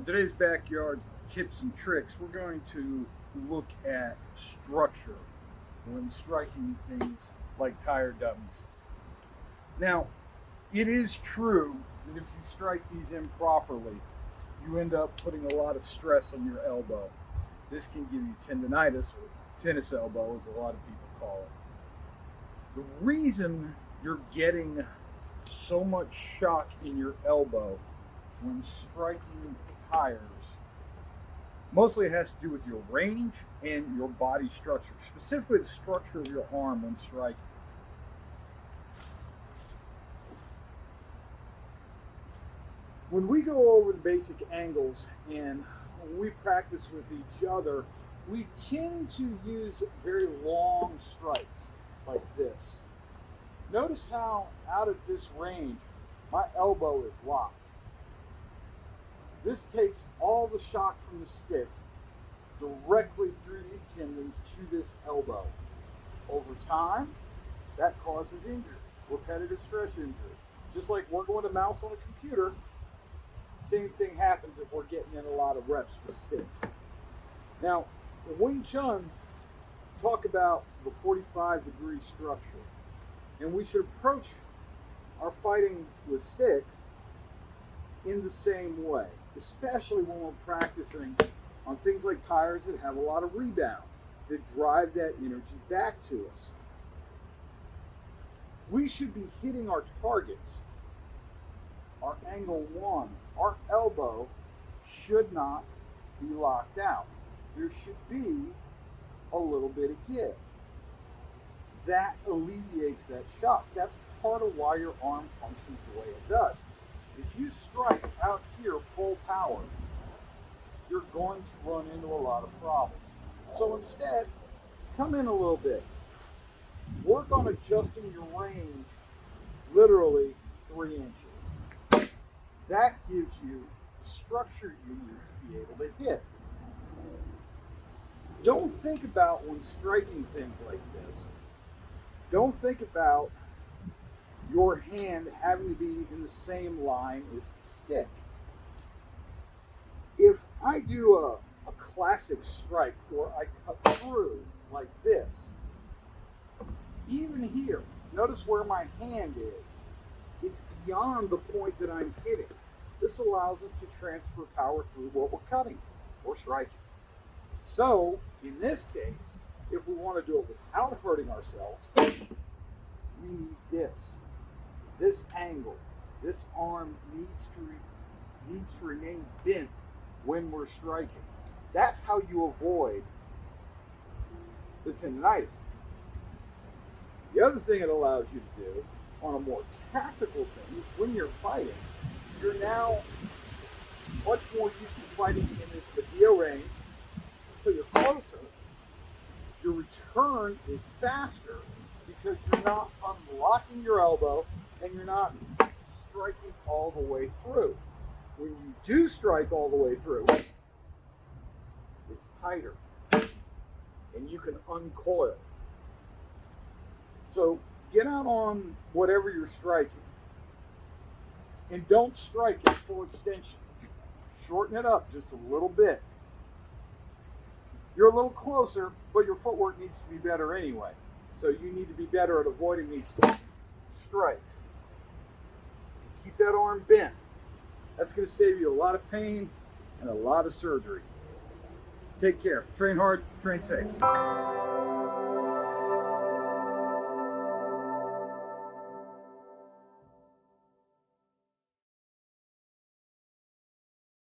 On today's Backyard Tips and Tricks, we're going to look at structure when striking things like tire dummies. Now, it is true that if you strike these improperly, you end up putting a lot of stress on your elbow. This can give you tendonitis, or tennis elbow as a lot of people call it. The reason you're getting so much shock in your elbow when striking tires mostly has to do with your range and your body structure, specifically the structure of your arm when striking. When we go over the basic angles and when we practice with each other, we tend to use very long strikes like this. Notice how out of this range my elbow is locked. This takes all the shock from the stick directly through these tendons to this elbow. Over time, that causes injury, repetitive stress injury. Just like we're going to mouse on a computer, same thing happens if we're getting in a lot of reps with sticks. Now, in Wing Chun, talk about the 45-degree structure. And we should approach our fighting with sticks in the same way, especially when we're practicing on things like tires that have a lot of rebound, that drive that energy back to us. We should be hitting our targets. Our angle one, our elbow should not be locked out. There should be a little bit of give. That alleviates that shock. That's part of why your arm functions the way it does. If you strike out here full power, you're going to run into a lot of problems. So instead, come in a little bit. Work on adjusting your range literally 3 inches. That gives you the structure you need to be able to hit. Don't think about when striking things like this. Don't think about your hand having to be in the same line as the stick. If I do a classic strike or I cut through like this, even here, notice where my hand is. It's beyond the point that I'm hitting. This allows us to transfer power through what we're cutting or striking. So, in this case, if we want to do it without hurting ourselves, we need this angle. This arm needs to remain bent when we're striking. That's how you avoid the tendonitis. The other thing it allows you to do on a more tactical thing is when you're fighting, you're now much more used to fighting in this video range. So you're closer. Your return is faster because you're not unlocking your elbow and you're not striking all the way through. When you do strike all the way through, it's tighter and you can uncoil. So get out on whatever you're striking and don't strike at full extension. Shorten it up just a little bit. You're a little closer, but your footwork needs to be better anyway. So you need to be better at avoiding these strikes. Keep that arm bent. That's going to save you a lot of pain and a lot of surgery. Take care. Train hard, train safe.